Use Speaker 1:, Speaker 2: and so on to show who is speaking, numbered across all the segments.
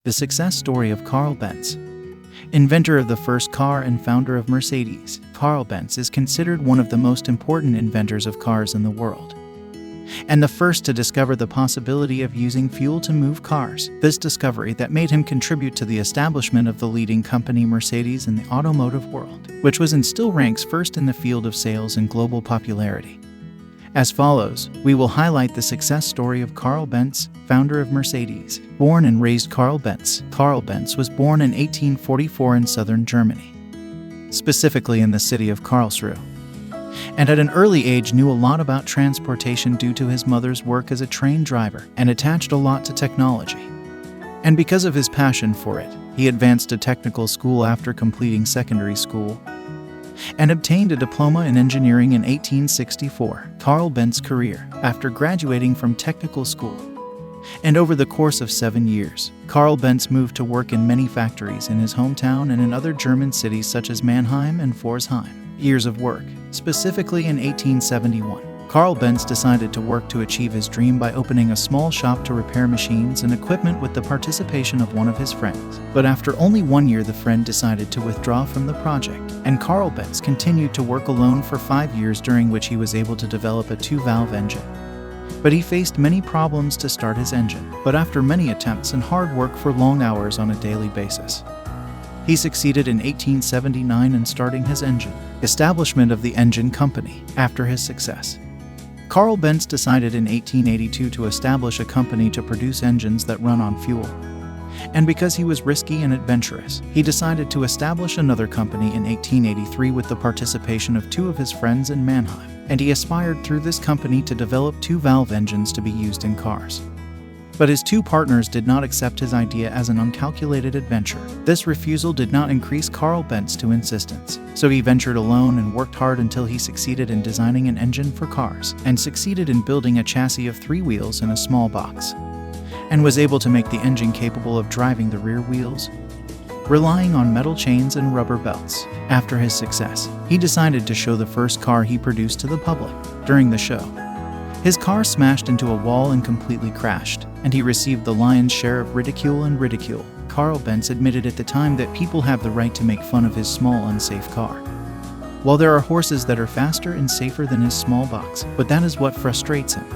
Speaker 1: The success story of Carl Benz. Inventor of the first car and founder of Mercedes, Carl Benz is considered one of the most important inventors of cars in the world, and the first to discover the possibility of using fuel to move cars. This discovery that made him contribute to the establishment of the leading company Mercedes in the automotive world, which was and still ranks first in the field of sales and global popularity. As follows, we will highlight the success story of Carl Benz, founder of Mercedes. Born and raised Carl Benz. Carl Benz was born in 1844 in southern Germany, specifically in the city of Karlsruhe, and at an early age knew a lot about transportation due to his mother's work as a train driver, and attached a lot to technology. And because of his passion for it, he advanced to technical school after completing secondary school, and obtained a diploma in engineering in 1864. Carl Benz's career after graduating from technical school. And over the course of 7 years, Carl Benz moved to work in many factories in his hometown and in other German cities such as Mannheim and Pforzheim. Years of work. Specifically in 1871, Carl Benz decided to work to achieve his dream by opening a small shop to repair machines and equipment with the participation of one of his friends. But after only 1 year, the friend decided to withdraw from the project, and Carl Benz continued to work alone for 5 years, during which he was able to develop a 2-valve engine. But he faced many problems to start his engine. But after many attempts and hard work for long hours on a daily basis, he succeeded in 1879 in starting his engine. Establishment of the engine company. After his success, Carl Benz decided in 1882 to establish a company to produce engines that run on fuel. And because he was risky and adventurous, he decided to establish another company in 1883 with the participation of 2 of his friends in Mannheim. And he aspired through this company to develop 2-valve engines to be used in cars. But his 2 partners did not accept his idea as an uncalculated adventure. This refusal did not increase Carl Benz to insistence. So he ventured alone and worked hard until he succeeded in designing an engine for cars, and succeeded in building a chassis of 3 wheels in a small box, and was able to make the engine capable of driving the rear wheels, relying on metal chains and rubber belts. After his success, he decided to show the first car he produced to the public. During the show, his car smashed into a wall and completely crashed, and he received the lion's share of ridicule. Carl Benz admitted at the time that people have the right to make fun of his small, unsafe car, while there are horses that are faster and safer than his small box. But that is what frustrates him,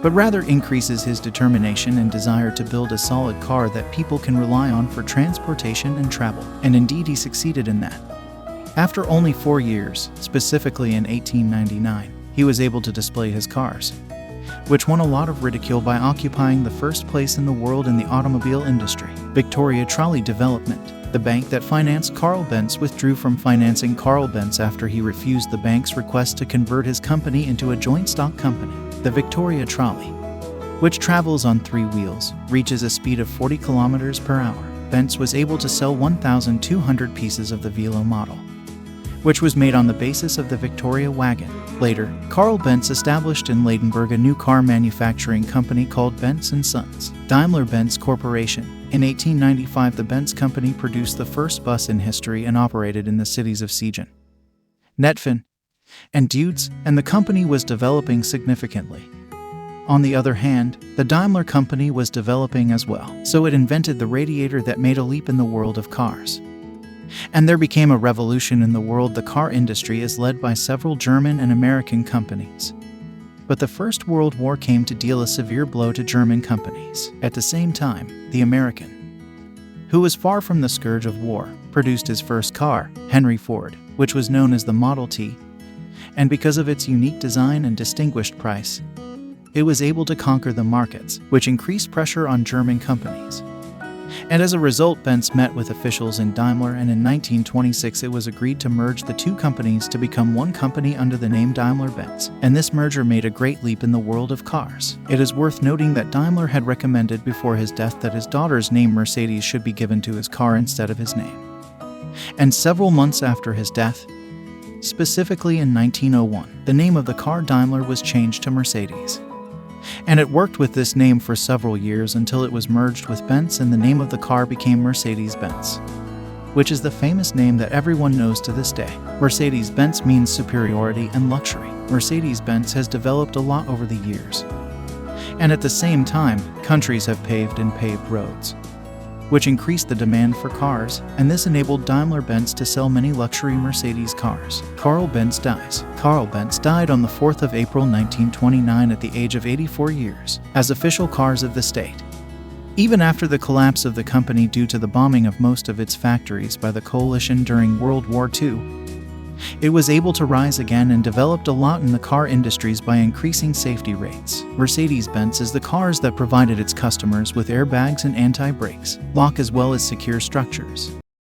Speaker 1: but rather increases his determination and desire to build a solid car that people can rely on for transportation and travel. And indeed, he succeeded in that. After only 4 years, specifically in 1899, he was able to display his cars, which won a lot of ridicule by occupying the first place in the world in the automobile industry. Victoria Trolley Development. The bank that financed Carl Benz withdrew from financing Carl Benz after he refused the bank's request to convert his company into a joint stock company. The Victoria Trolley, which travels on 3 wheels, reaches a speed of 40 kilometers per hour. Benz was able to sell 1,200 pieces of the Velo model, which was made on the basis of the Victoria wagon. Later, Carl Benz established in Ladenburg a new car manufacturing company called Benz & Sons. Daimler-Benz Corporation. In 1895, the Benz company produced the first bus in history and operated in the cities of Siegen, Netphen, and Deutz, and the company was developing significantly. On the other hand, the Daimler company was developing as well, so it invented the radiator that made a leap in the world of cars. And there became a revolution in the world. The car industry is led by several German and American companies. But the First World War came to deal a severe blow to German companies. At the same time, the American, who was far from the scourge of war, produced his first car, Henry Ford, which was known as the Model T. And because of its unique design and distinguished price, it was able to conquer the markets, which increased pressure on German companies. And as a result, Benz met with officials in Daimler, and in 1926 it was agreed to merge the 2 companies to become one company under the name Daimler-Benz. And this merger made a great leap in the world of cars. It is worth noting that Daimler had recommended before his death that his daughter's name Mercedes should be given to his car instead of his name. And several months after his death, specifically in 1901, the name of the car Daimler was changed to Mercedes. And it worked with this name for several years until it was merged with Benz, and the name of the car became Mercedes-Benz, which is the famous name that everyone knows to this day. Mercedes-Benz means superiority and luxury. Mercedes-Benz has developed a lot over the years, and at the same time, countries have paved and paved roads. which increased the demand for cars, and this enabled Daimler-Benz to sell many luxury Mercedes cars. Karl Benz dies. Karl Benz died on the 4th of April 1929 at the age of 84 years, as official cars of the state. Even after the collapse of the company due to the bombing of most of its factories by the coalition during World War II, it was able to rise again and developed a lot in the car industries by increasing safety rates. Mercedes-Benz is the cars that provided its customers with airbags and anti-brakes, lock as well as secure structures.